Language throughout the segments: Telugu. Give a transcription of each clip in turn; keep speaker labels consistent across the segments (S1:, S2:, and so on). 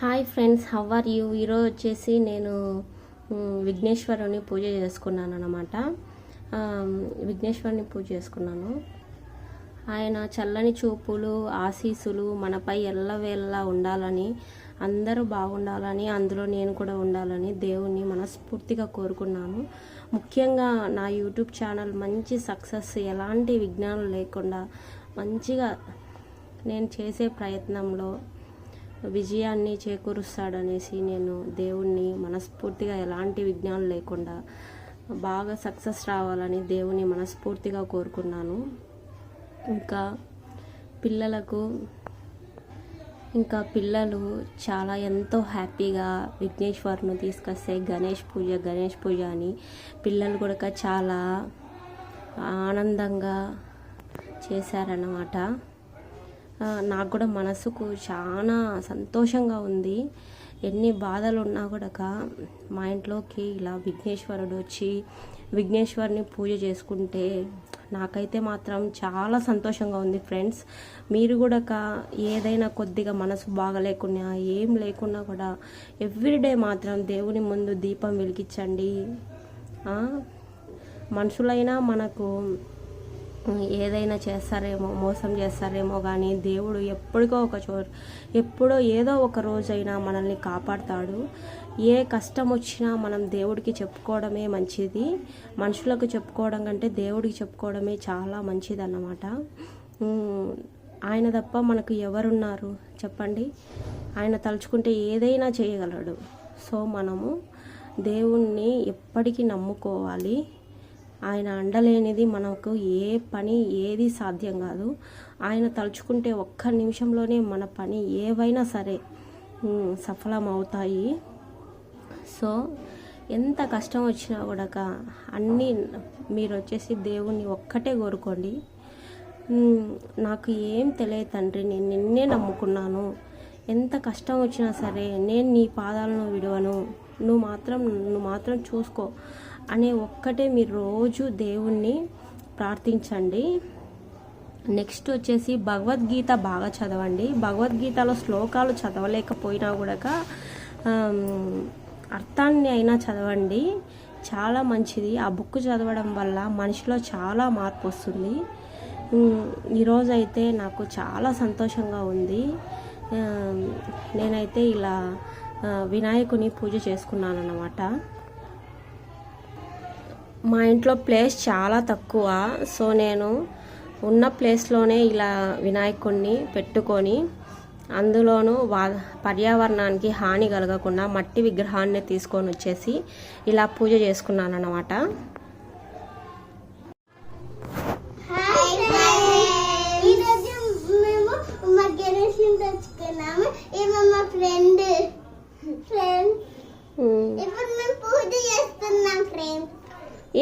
S1: Hi friends, how are you? ఈరోజు వచ్చేసి నేను విఘ్నేశ్వరుని పూజ చేసుకున్నాను అన్నమాట. విఘ్నేశ్వరుని పూజ చేసుకున్నాను. ఆయన చల్లని చూపులు ఆశీస్సులు మనపై ఎల్లవేళలా ఉండాలని, అందరూ బాగుండాలని, అందులో నేను కూడా ఉండాలని దేవుణ్ణి మనస్ఫూర్తిగా కోరుకున్నాను. ముఖ్యంగా నా యూట్యూబ్ ఛానల్ మంచి సక్సెస్, ఎలాంటి విఘ్నాలు లేకుండా మంచిగా నేను చేసే ప్రయత్నంలో విజయాన్ని చేకూరుస్తాడనేసి నేను దేవుణ్ణి మనస్ఫూర్తిగా, ఎలాంటి విఘ్నాలు లేకుండా బాగా సక్సెస్ రావాలని దేవుని మనస్ఫూర్తిగా కోరుకున్నాను. పిల్లలు చాలా ఎంతో హ్యాపీగా విఘ్నేశ్వరుని తీసుకొస్తే గణేష్ పూజ అని పిల్లలు కూడా చాలా ఆనందంగా చేశారన్నమాట. నాకు కూడా మనసుకు చాలా సంతోషంగా ఉంది. ఎన్ని బాధలు ఉన్నా కూడా మా ఇంట్లోకి ఇలా విఘ్నేశ్వరుడు వచ్చి విఘ్నేశ్వరుని పూజ చేసుకుంటే నాకైతే మాత్రం చాలా సంతోషంగా ఉంది ఫ్రెండ్స్. మీరు కూడా ఏదైనా కొద్దిగా మనసు బాగలేకున్నా, ఏం లేకున్నా కూడా ఎవ్రీడే మాత్రం దేవుని ముందు దీపం వెలిగించండి. మనుషులైనా మనకు ఏదైనా చేస్తారేమో, మోసం చేస్తారేమో, కానీ దేవుడు ఎప్పుడో ఏదో ఒక రోజైనా మనల్ని కాపాడుతాడు. ఏ కష్టం వచ్చినా మనం దేవుడికి చెప్పుకోవడమే మంచిది. మనుషులకు చెప్పుకోవడం కంటే దేవుడికి చెప్పుకోవడమే చాలా మంచిది అన్నమాట. ఆయన తప్ప మనకు ఎవరున్నారు చెప్పండి? ఆయన తలుచుకుంటే ఏదైనా చేయగలడు. సో మనము దేవుణ్ణి ఎప్పటికీ నమ్ముకోవాలి. ఆయన అండలేనిది మనకు ఏ పని ఏది సాధ్యం కాదు. ఆయన తలుచుకుంటే ఒక్క నిమిషంలోనే మన పని ఏవైనా సరే సఫలం అవుతాయి. సో ఎంత కష్టం వచ్చినా కూడా అన్నీ మీరు వచ్చేసి దేవుణ్ణి ఒక్కటే కోరుకోండి. నాకు ఏం తెలియదు తండ్రి, నేను నిన్నే నమ్ముకున్నాను. ఎంత కష్టం వచ్చినా సరే నేను నీ పాదాలను విడవను, నువ్వు మాత్రం చూసుకో అనే ఒక్కటే మీరు రోజు దేవుణ్ణి ప్రార్థించండి. నెక్స్ట్ వచ్చేసి భగవద్గీత బాగా చదవండి. భగవద్గీతలో శ్లోకాలు చదవలేకపోయినా కూడా అర్థాన్ని అయినా చదవండి, చాలా మంచిది. ఆ బుక్ చదవడం వల్ల మనిషిలో చాలా మార్పు వస్తుంది. ఈరోజైతే నాకు చాలా సంతోషంగా ఉంది. నేనైతే ఇలా వినాయకుని పూజ చేసుకున్నాను అన్నమాట. మా ఇంట్లో ప్లేస్ చాలా తక్కువ. సో నేను ఉన్న ప్లేస్లోనే ఇలా వినాయకుడిని పెట్టుకొని, అందులోనూ పర్యావరణానికి హాని కలగకుండా మట్టి విగ్రహాన్ని తీసుకొని వచ్చేసి ఇలా పూజ చేసుకున్నాను అన్నమాట.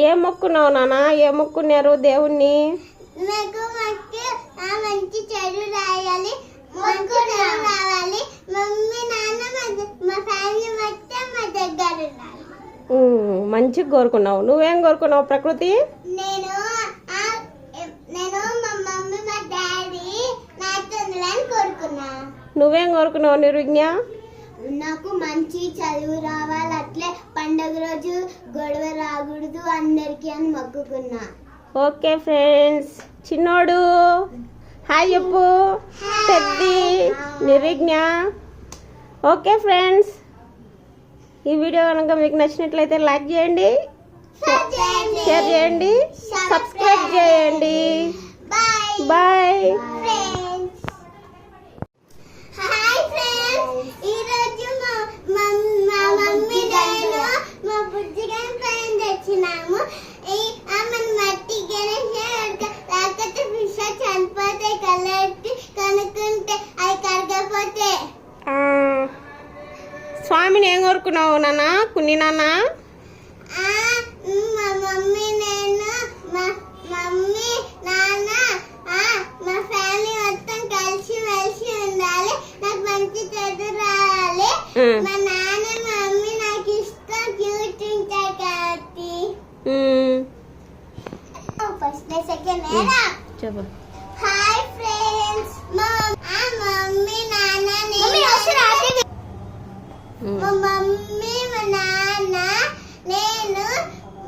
S1: ఏ మొక్కున్నావు నాన్న? ఏ మొక్కున్నారు దేవుణ్ణి?
S2: మంచి చెడు రాయాలి, రావాలి, మమ్మీ నాన్న మా ఫ్యామిలీ మొత్తం మా దగ్గర ఉండాలి.
S1: మంచిగా కోరుకున్నావు. నువ్వేం కోరుకున్నావు ప్రకృతి?
S2: నేను మా మమ్మీ మా డాడీ నాతో ఉండాలని కోరుకున్నా.
S1: నువ్వేం కోరుకున్నావు నిర్విజ్ఞ?
S2: నాకు మంచి చదువు రావాలి, అట్లే పండగ రోజు గొడవ రాకూడదు అందరికి అని మొక్కుకున్నా.
S1: ఓకే ఫ్రెండ్స్, చిన్నోడు హాయ్ చెప్పు, పెద్ది నిర్విజ్ఞ. ఓకే ఫ్రెండ్స్, ఈ వీడియో కనుక మీకు నచ్చినట్లయితే లైక్ చేయండి, షేర్ చేయండి, సబ్స్క్రైబ్ చేయండి. బాయ్. స్వామిని ఏం కోరుకున్నావు నాన్న? కున్ని నాన్న
S2: మా మమ్మీ నేను మా నాన్న మా ఫ్యామిలీ మొత్తం కలిసి మెలిసి ఉండాలి. నాకు మంచి చెడు రావాలి. మా నాన్న మా మమ్మీ నాకు ఇష్టం, క్యూట్ ఉంటాయి కాబట్టి. ఫస్ట్ సెకండ్
S1: చెప్పు.
S2: హాయ్ ఫ్రెండ్స్, మా మమ్మీ నాన్న మమ్మీ మా నాన్న నేను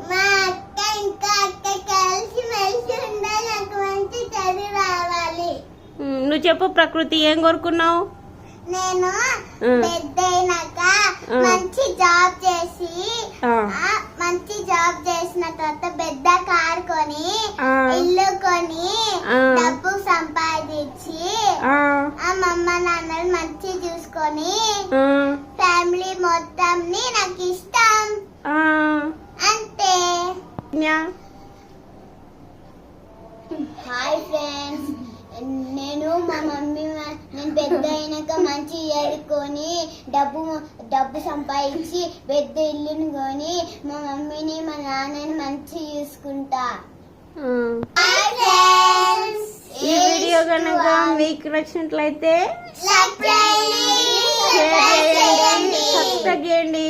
S2: మా అక్క ఇంకా అక్క కలిసి మెలిసి ఉండాలి. నాకు మంచి చదువు రావాలి.
S1: నువ్వు చెప్పు ప్రకృతి, ఏం కోరుకున్నావు?
S2: నేను పెద్ద అయినాక మంచి జాబ్ చేసి మంచి జాబ్ చేసిన తర్వాత పెద్ద కార్ కొని ఇల్లు కొని డబ్బు సంపాదించి మా అమ్మ నాన్నలు మంచి చూసుకొని ఫ్యామిలీ మొత్తం నాకు ఇష్టం. అంతే. హాయ్ ఫ్రెండ్స్, నేను మా మమ్మీ నేను పెద్ద అయినాక మంచి చదువుకొని డబ్బు సంపాదించి పెద్ద ఇల్లుని కొని మా మమ్మీని మా నాన్నని మంచి చూసుకుంటా.
S1: ఈ వీడియో కనుక మీకు నచ్చినట్లయితే
S2: లైక్ చేయండి,
S1: షేర్ చేయండి, సబ్స్క్రైబ్ చేయండి.